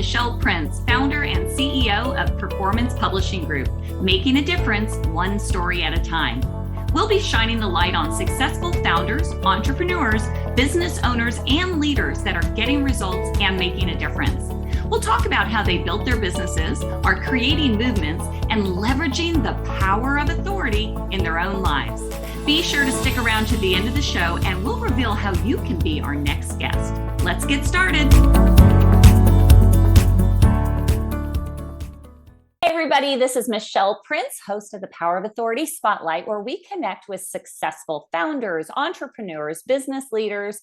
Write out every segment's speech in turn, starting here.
Michelle Prince, founder and CEO of Performance Publishing Group, making a difference one story at a time. We'll be shining the light on successful founders, entrepreneurs, business owners, and leaders that are getting results and making a difference. We'll talk about how they built their businesses, are creating movements, and leveraging the power of authority in their own lives. Be sure to stick around to the end of the show, and we'll reveal how you can be our next guest. Let's get started. Hey everybody, this is Michelle Prince, host of the Power of Authority Spotlight, where we connect with successful founders, entrepreneurs, business leaders,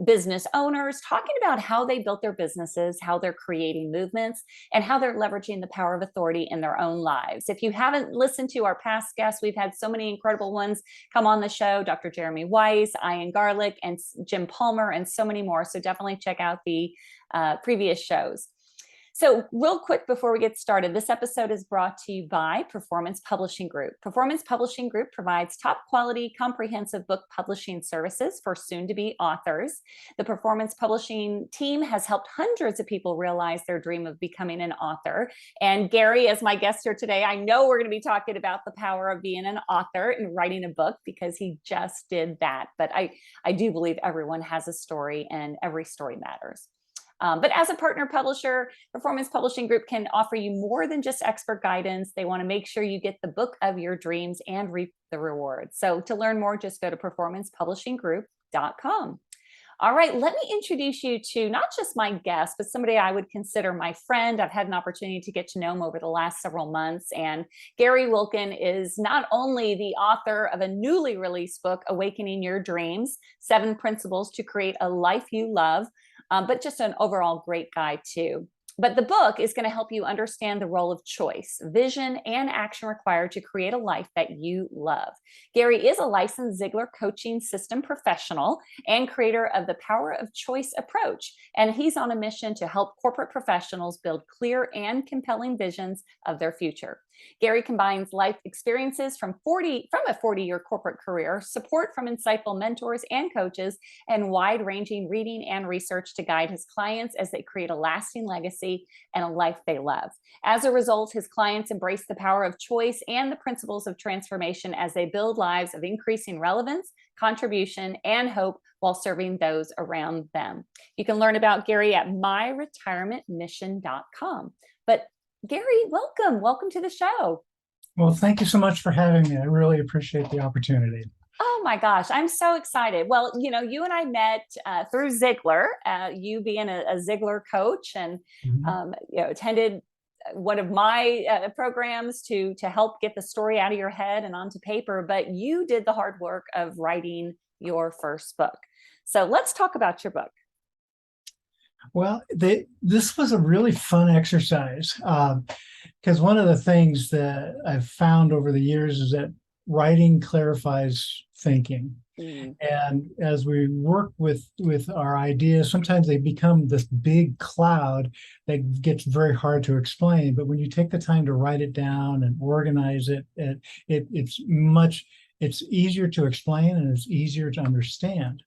business owners, talking about how they built their businesses, how they're creating movements, and how they're leveraging the power of authority in their own lives. If you haven't listened to our past guests, we've had so many incredible ones come on the show, Dr. Jeremy Weiss, Ian Garlick, and Jim Palmer, and so many more. So definitely check out the previous shows. So real quick before we get started, this episode is brought to you by Performance Publishing Group. Performance Publishing Group provides top quality, comprehensive book publishing services for soon-to-be authors. The Performance Publishing team has helped hundreds of people realize their dream of becoming an author. And Gary, as my guest here today, I know we're going to be talking about the power of being an author and writing a book because he just did that. But I do believe everyone has a story and every story matters. But as a partner publisher, Performance Publishing Group can offer you more than just expert guidance. They want to make sure you get the book of your dreams and reap the rewards. So to learn more, just go to performancepublishinggroup.com. All right, let me introduce you to not just my guest, but somebody I would consider my friend. I've had an opportunity to get to know him over the last several months. And Gary Wilkin is not only the author of a newly released book, Awakening Your Dreams, 7 Principles to Create a Life You Love, but just an overall great guy too. But the book is going to help you understand the role of choice, vision, and action required to create a life that you love. Gary is a licensed Ziglar Coaching System professional and creator of the Power of Choice approach. And he's on a mission to help corporate professionals build clear and compelling visions of their future. Gary combines life experiences from a 40-year corporate career, support from insightful mentors and coaches, and wide-ranging reading and research to guide his clients as they create a lasting legacy and a life they love. As a result, his clients embrace the power of choice and the principles of transformation as they build lives of increasing relevance, contribution, and hope while serving those around them. You can learn about Gary at myretirementmission.com. But Gary, welcome to the show. Well, thank you so much for having me. I really appreciate the opportunity. Oh my gosh, I'm so excited. Well, you know, you and I met through Ziglar, you being a Ziglar coach, and attended one of my programs to help get the story out of your head and onto paper. But you did the hard work of writing your first book. So let's talk about your book. Well, this was a really fun exercise because one of the things that I've found over the years is that writing clarifies thinking. Mm. And as we work with our ideas, sometimes they become this big cloud that gets very hard to explain. But when you take the time to write it down and organize it, it's easier to explain and it's easier to understand.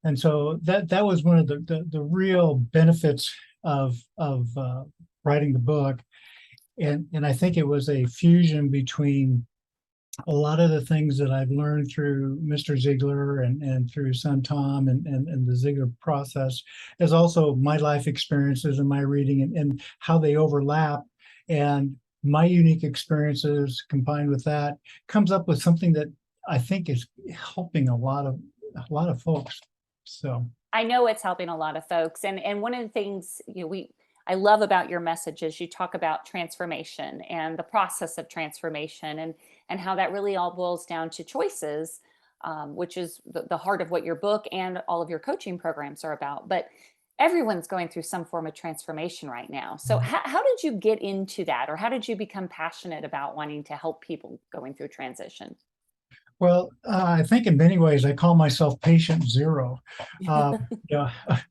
And so that was one of the real benefits of writing the book. And I think it was a fusion between a lot of the things that I've learned through Mr. Ziglar and through son Tom and the Ziglar process, as also my life experiences and my reading and how they overlap. And my unique experiences combined with that comes up with something that I think is helping a lot of folks. So I know it's helping a lot of folks. And one of the things I love about your message is you talk about transformation and the process of transformation and how that really all boils down to choices, which is the heart of what your book and all of your coaching programs are about. But everyone's going through some form of transformation right now. So how did you get into that? Or how did you become passionate about wanting to help people going through transition? Well, I think in many ways I call myself patient zero. A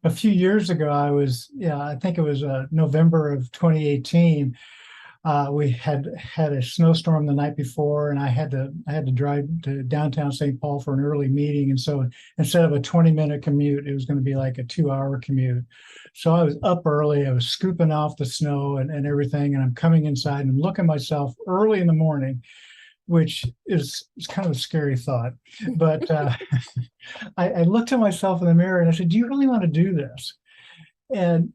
few years ago, I think it was November of 2018. We had a snowstorm the night before, and I had to drive to downtown St. Paul for an early meeting. And so instead of a 20-minute commute, it was going to be like a 2-hour commute. So I was up early. I was scooping off the snow and everything, and I'm coming inside and I'm looking at myself early in the morning, which is kind of a scary thought. But I looked at myself in the mirror and I said, "Do you really want to do this?" And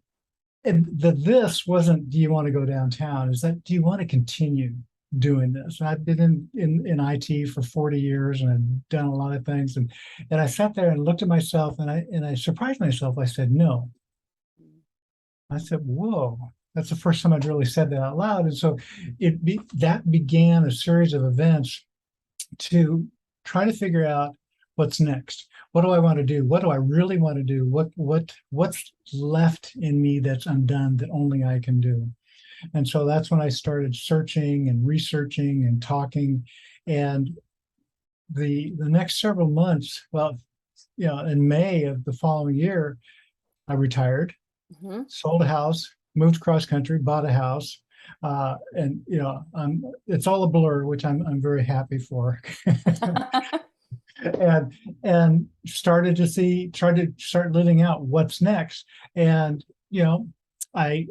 this wasn't, "Do you want to go downtown?" Is that, "Do you want to continue doing this?" And I've been in IT for 40 years, and I've done a lot of things. And I sat there and looked at myself, and I surprised myself. I said, "No." I said, "Whoa." That's the first time I'd really said that out loud. And so that began a series of events to try to figure out what's next. What do I want to do? What do I really want to do? What's left in me that's undone that only I can do? And so that's when I started searching and researching and talking. And the next several months, well, in May of the following year, I retired, sold a house, moved cross country, bought a house. And it's all a blur, which I'm very happy for. and tried to start living out what's next. And I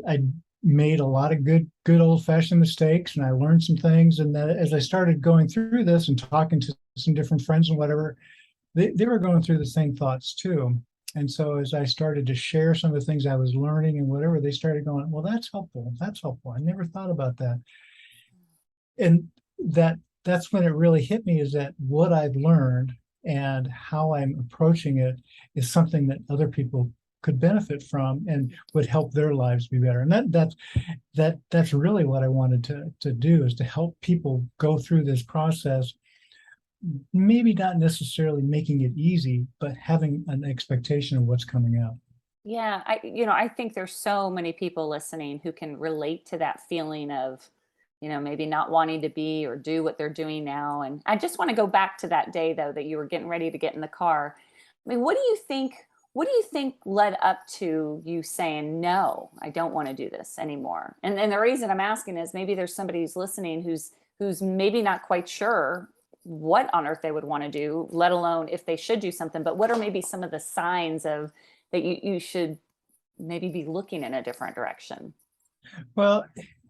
made a lot of good old-fashioned mistakes, and I learned some things. And that as I started going through this and talking to some different friends and whatever, they were going through the same thoughts too. And so as I started to share some of the things I was learning and whatever, they started going, "Well, that's helpful. That's helpful. I never thought about that." And that's when it really hit me, is that what I've learned and how I'm approaching it is something that other people could benefit from and would help their lives be better. And that's really what I wanted to do, is to help people go through this process, maybe not necessarily making it easy, but having an expectation of what's coming out. Yeah, I think there's so many people listening who can relate to that feeling of, maybe not wanting to be or do what they're doing now. And I just want to go back to that day, though, that you were getting ready to get in the car. I mean, what do you think led up to you saying, "No, I don't want to do this anymore"? And the reason I'm asking is maybe there's somebody who's listening who's maybe not quite sure what on earth they would want to do, let alone if they should do something. But what are maybe some of the signs of that you should maybe be looking in a different direction? Well,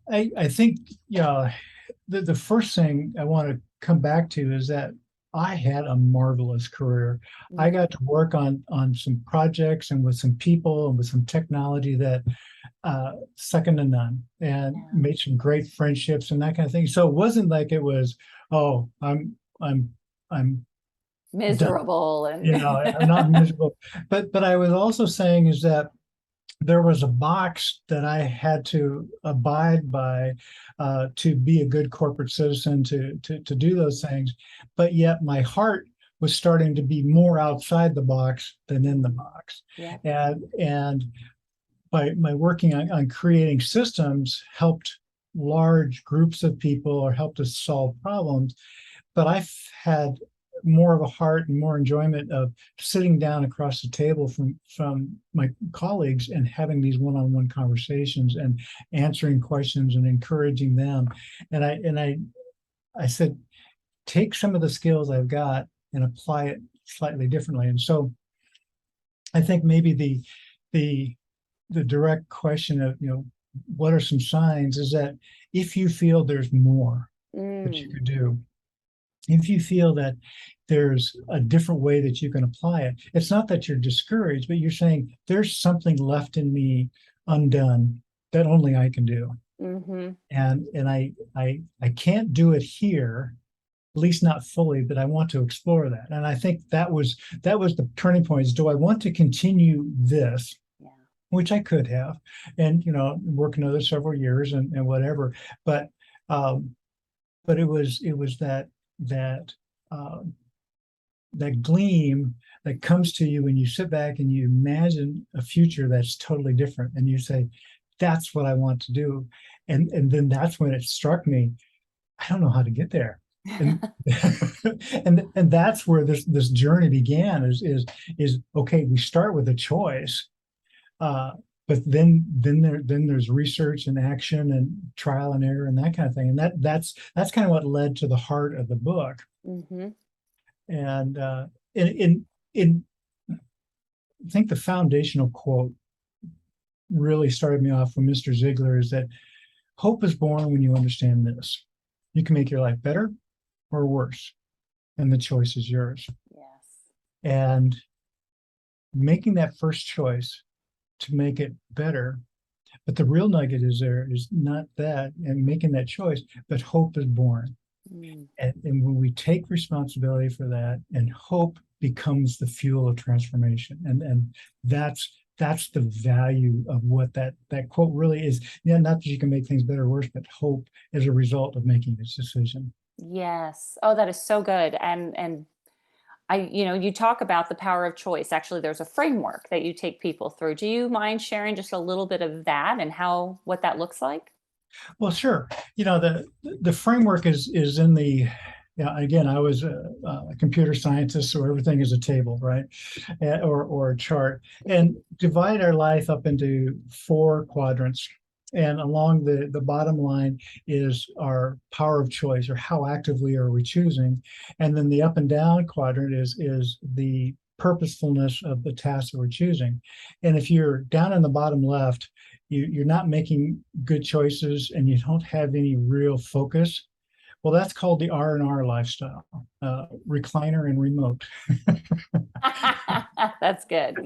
I think, the first thing I want to come back to is that I had a marvelous career. I Mhm. got to work on some projects and with some people and with some technology that second to none, and Yeah. made some great friendships and that kind of thing. So it wasn't like it was, "Oh, I'm done." Miserable I'm not and miserable. But I was also saying is that there was a box that I had to abide by, to be a good corporate citizen, to do those things. But yet my heart was starting to be more outside the box than in the box. yeah. And by my working on creating systems helped large groups of people, or helped us solve problems. But I've had more of a heart and more enjoyment of sitting down across the table from my colleagues and having these one-on-one conversations and answering questions and encouraging them. And I said, take some of the skills I've got and apply it slightly differently. And so I think maybe the direct question of, what are some signs, is that if you feel there's more that you Mm, could do, if you feel that there's a different way that you can apply it, it's not that you're discouraged, but you're saying, "There's something left in me undone that only I can do." hmm And I can't do it here, at least not fully, but I want to explore that. And I think that was the turning point, is, do I want to continue this, Yeah. which I could have, and work another several years and whatever. But um, it was that um, that gleam that comes to you when you sit back and you imagine a future that's totally different, and you say, "That's what I want to do." And then that's when it struck me, I don't know how to get there. And and that's where this journey began, is okay, we start with a choice, uh, but then there's research and action and trial and error and that kind of thing. And that's kind of what led to the heart of the book. Mm-hmm. And in I think the foundational quote really started me off from Mr. Ziglar is that hope is born when you understand this. You can make your life better or worse, and the choice is yours. Yes. And making that first choice to make it better, but the real nugget is not that and making that choice, but hope is born. Mm. And when we take responsibility for that, and hope becomes the fuel of transformation, and that's the value of what that quote really is. Yeah, not that you can make things better or worse, but hope as a result of making this decision. Yes. Oh, that is so good. And you talk about the power of choice. Actually, there's a framework that you take people through. Do you mind sharing just a little bit of that and what that looks like? Well, sure. The framework is in the. Yeah, again, I was a computer scientist, so everything is a table, right? Or a chart, and divide our life up into 4 quadrants. And along the bottom line is our power of choice, or how actively are we choosing. And then the up and down quadrant is the purposefulness of the task that we're choosing. And if you're down in the bottom left, you're not making good choices and you don't have any real focus. Well, that's called the R&R lifestyle, recliner and remote. That's good.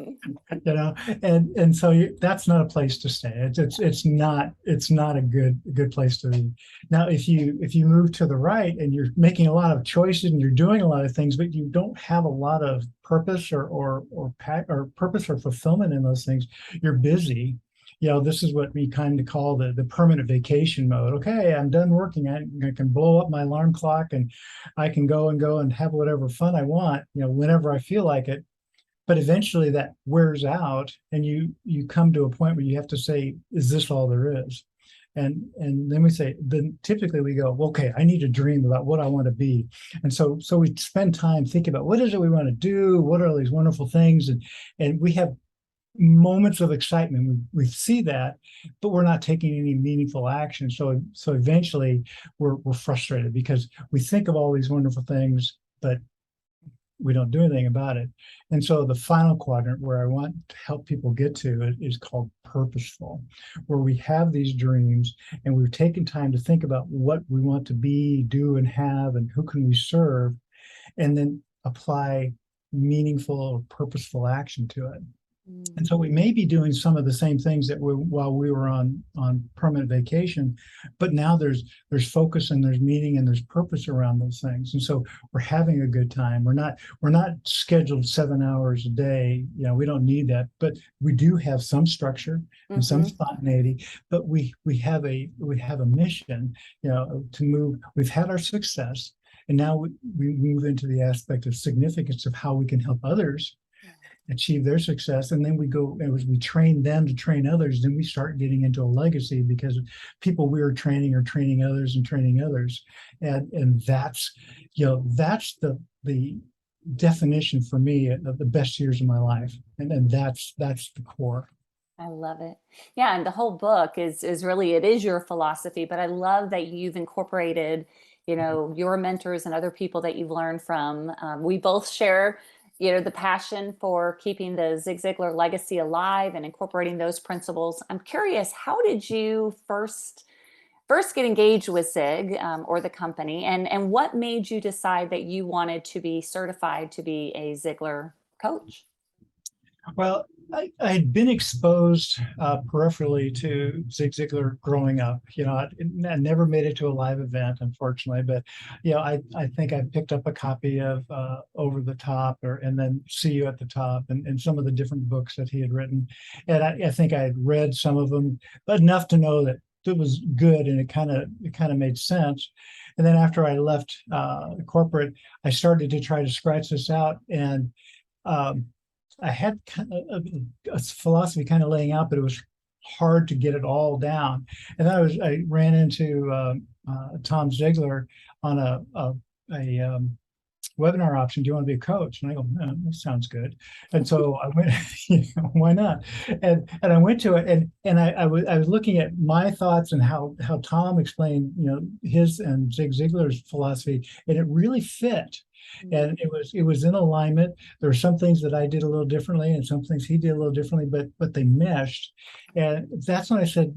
And so that's not a place to stay. It's not a good place to be. Now, if you move to the right and you're making a lot of choices and you're doing a lot of things, but you don't have a lot of purpose or purpose or fulfillment in those things, you're busy. This is what we kind of call the permanent vacation mode. Okay, I'm done working. I can blow up my alarm clock and I can go and have whatever fun I want, whenever I feel like it. But eventually that wears out, and you come to a point where you have to say, is this all there is? And then typically we go, well, okay, I need to dream about what I want to be. And so we spend time thinking about what is it we want to do, what are these wonderful things, and we have moments of excitement. We see that, but we're not taking any meaningful action. So eventually we're frustrated because we think of all these wonderful things, but we don't do anything about it. And so the final quadrant where I want to help people get to is called purposeful, where we have these dreams and we've taken time to think about what we want to be, do, and have, and who can we serve, and then apply meaningful or purposeful action to it. And so we may be doing some of the same things that while we were on permanent vacation, but now there's focus and there's meaning and there's purpose around those things. And so we're having a good time. We're not scheduled 7 hours a day. We don't need that, but we do have some structure and some spontaneity. But we have a mission, to move. We've had our success, and now we move into the aspect of significance of how we can help others achieve their success. And then we go, as we train them to train others, then we start getting into a legacy, because people we are training are training others and training others. And that's the definition for me of the best years of my life. And that's the core. I love it. Yeah, and the whole book is really, it is your philosophy, but I love that you've incorporated, your mentors and other people that you've learned from. We both share the passion for keeping the Zig Ziglar legacy alive and incorporating those principles. I'm curious, how did you first get engaged with Zig, or the company, and what made you decide that you wanted to be certified to be a Ziglar coach? Well, I had been exposed peripherally to Zig Ziglar growing up. I never made it to a live event, unfortunately, but I think I picked up a copy of Over the Top, and then See You at the Top, and some of the different books that he had written. And I think I had read some of them, but enough to know that it was good, and it kind of made sense. And then after I left corporate, I started to try to scratch this out, and I had kind of a philosophy kind of laying out, but it was hard to get it all down. And then I ran into Tom Ziglar on a webinar option. Do you want to be a coach? And I go, that sounds good. And so I went, why not? And I went to it, and I was looking at my thoughts and how Tom explained, his and Zig Ziglar's philosophy, and it really fit. And it was in alignment. There were some things that I did a little differently, and some things he did a little differently, but they meshed. And that's when I said,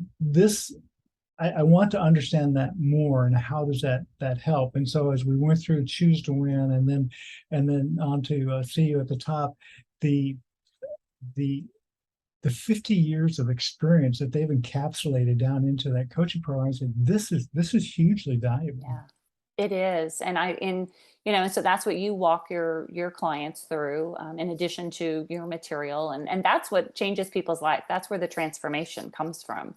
I want to understand that more, and how does that help? And so as we went through Choose to Win, and then on to See You at the Top, the 50 years of experience that they've encapsulated down into that coaching program, I said, this is hugely valuable. Yeah, it is. And so that's what you walk your clients through, in addition to your material, and that's what changes people's life. That's where the transformation comes from.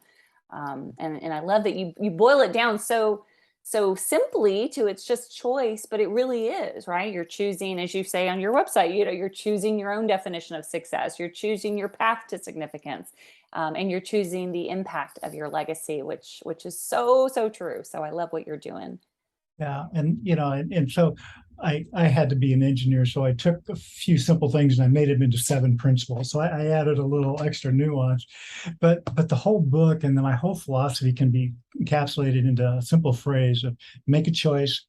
And I love that you boil it down so simply to it's just choice, but it really is, right? You're choosing, as you say on your website, you're choosing your own definition of success. You're choosing your path to significance, and you're choosing the impact of your legacy, which is so true. So I love what you're doing. Yeah, and so I had to be an engineer, so I took a few simple things and I made them into 7 principles. So I added a little extra nuance, but the whole book and my whole philosophy can be encapsulated into a simple phrase of make a choice,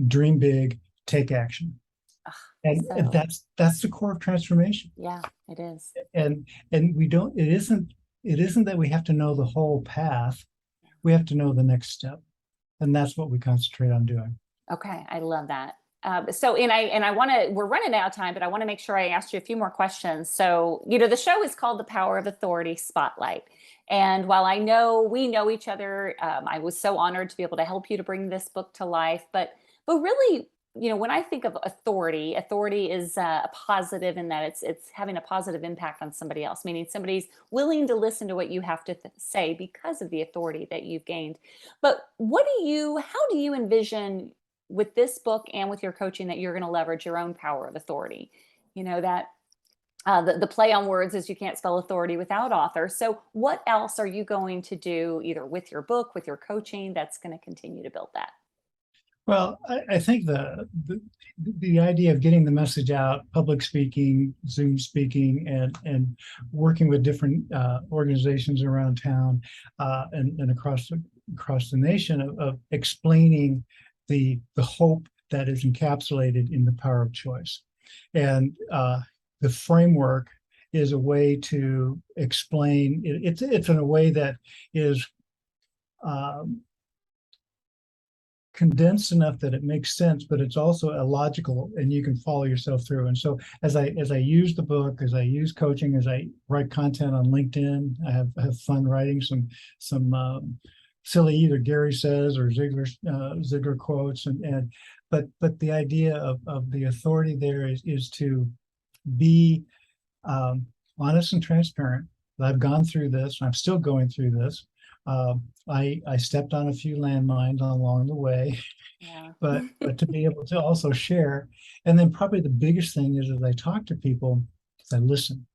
dream big, take action. And that's the core of transformation. Yeah, it is. And it isn't that we have to know the whole path. We have to know the next step. And that's what we concentrate on doing. Okay, I love that. We're running out of time, but I want to make sure I asked you a few more questions. So, the show is called The Power of Authority Spotlight. And while we know each other, I was so honored to be able to help you to bring this book to life. But really, when I think of authority is a positive in that it's having a positive impact on somebody else, meaning somebody's willing to listen to what you have to say because of the authority that you've gained. But how do you envision with this book and with your coaching that you're going to leverage your own power of authority? That the play on words is you can't spell authority without author. So what else are you going to do either with your book, with your coaching, that's going to continue to build that? Well, I think the idea of getting the message out, public speaking, Zoom speaking, and working with different organizations around town and across the nation of explaining the hope that is encapsulated in the power of choice. And the framework is a way to explain it's in a way that is condensed enough that it makes sense, but it's also illogical and you can follow yourself through. And so as I use the book, as I use coaching, as I write content on LinkedIn, I have fun writing some silly either Gary says or Ziglar quotes, but the idea of the authority there is to be honest and transparent. I've gone through this, and I'm still going through this. I stepped on a few landmines along the way, yeah. but to be able to also share, and then probably the biggest thing is as I talk to people, I listen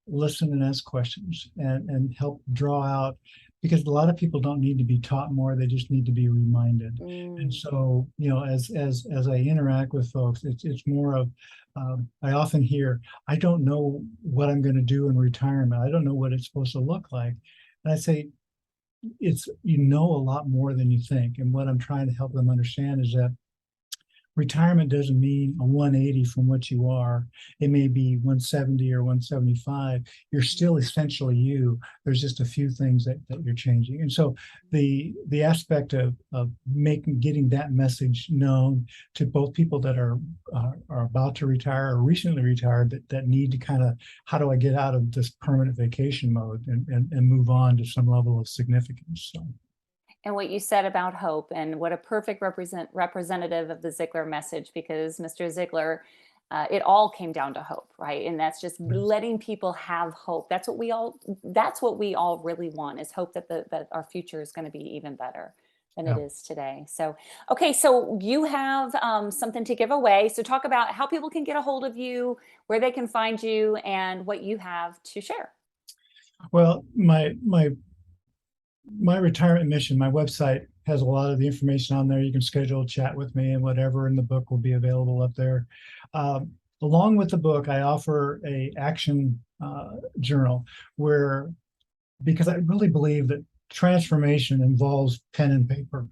and ask questions and help draw out, because a lot of people don't need to be taught more; they just need to be reminded. And so, as I interact with folks, it's more of I often hear, I don't know what I'm going to do in retirement. I don't know what it's supposed to look like, and I say, it's a lot more than you think. And what I'm trying to help them understand is that retirement doesn't mean a 180 from what you are. It may be 170 or 175. You're still essentially you. There's just a few things that you're changing. And so the aspect of getting that message known to both people that are about to retire or recently retired that need to kind of, how do I get out of this permanent vacation mode and move on to some level of significance? So. And what you said about hope, and what a perfect representative of the Ziglar message, because Mr. Ziglar, it all came down to hope, right? And that's just letting people have hope. That's what we all really want, is hope that our future is going to be even better than it is today. So, okay, so you have something to give away. So talk about how people can get a hold of you, where they can find you, and what you have to share. Well, my retirement mission, my website has a lot of the information on there. You can schedule a chat with me and whatever, and the book will be available up there. Along with the book, I offer a action journal where, because I really believe that transformation involves pen and paper.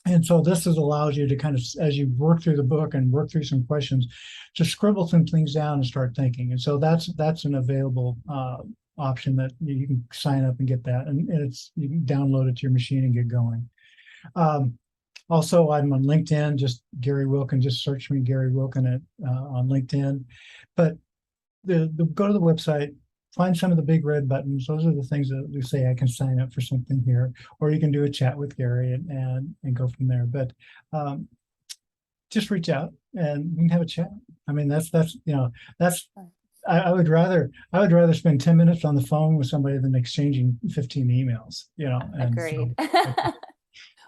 And so this allows you to kind of, as you work through the book and work through some questions, to scribble some things down and start thinking. And so that's an available option that you can sign up and get that. And you can download it to your machine and get going. Also, I'm on LinkedIn, just Gary Wilkin, just search me, Gary Wilkin on LinkedIn. But go to the website, find some of the big red buttons. Those are the things that we say I can sign up for something here, or you can do a chat with Gary and go from there. But just reach out and we can have a chat. I mean, I would rather spend 10 minutes on the phone with somebody than exchanging 15 emails, And Agreed. So,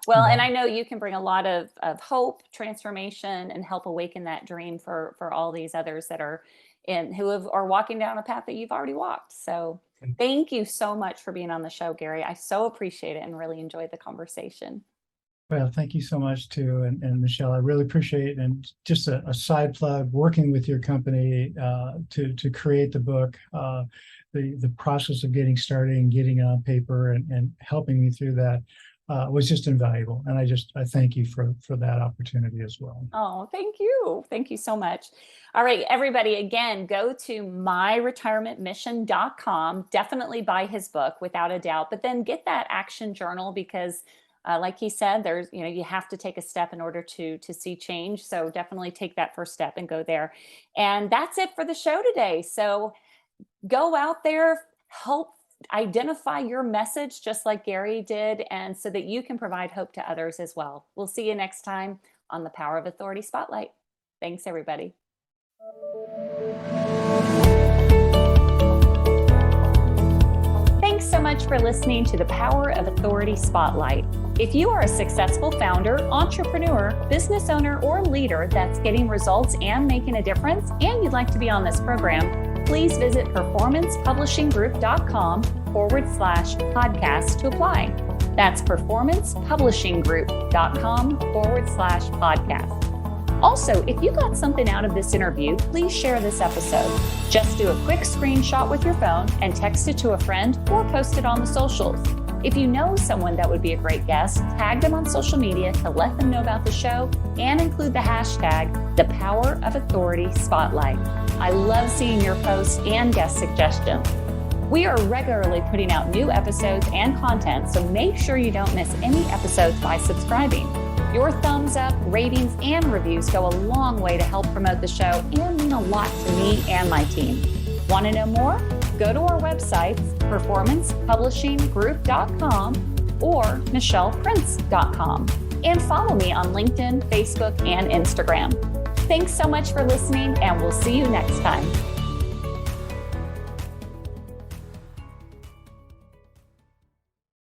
well, and I know you can bring a lot of hope, transformation, and help awaken that dream for all these others that are are walking down a path that you've already walked. So thank you so much for being on the show, Gary. I so appreciate it and really enjoyed the conversation. Well, thank you so much too. And Michelle, I really appreciate it. And just a side plug, working with your company to create the book, the process of getting started and getting it on paper and helping me through that was just invaluable. And I thank you for that opportunity as well. Oh, thank you. Thank you so much. All right, everybody, again, go to myretirementmission.com. Definitely buy his book without a doubt, but then get that action journal because like he said, there's, you have to take a step in order to see change. So definitely take that first step and go there. And that's it for the show today. So go out there, help identify your message just like Gary did, and so that you can provide hope to others as well. We'll see you next time on the Power of Authority Spotlight. Thanks, everybody. Thanks so much for listening to the Power of Authority Spotlight. If you are a successful founder, entrepreneur, business owner, or leader that's getting results and making a difference, and you'd like to be on this program, please visit performancepublishinggroup.com/podcast to apply. That's performancepublishinggroup.com/podcast. Also, if you got something out of this interview, please share this episode. Just do a quick screenshot with your phone and text it to a friend or post it on the socials. If you know someone that would be a great guest, tag them on social media to let them know about the show and include the hashtag #ThePowerOfAuthoritySpotlight. I love seeing your posts and guest suggestions. We are regularly putting out new episodes and content, so make sure you don't miss any episodes by subscribing. Your thumbs up, ratings, and reviews go a long way to help promote the show and mean a lot to me and my team. Want to know more? Go to our websites, performancepublishinggroup.com or michelleprince.com, and follow me on LinkedIn, Facebook, and Instagram. Thanks so much for listening, and we'll see you next time.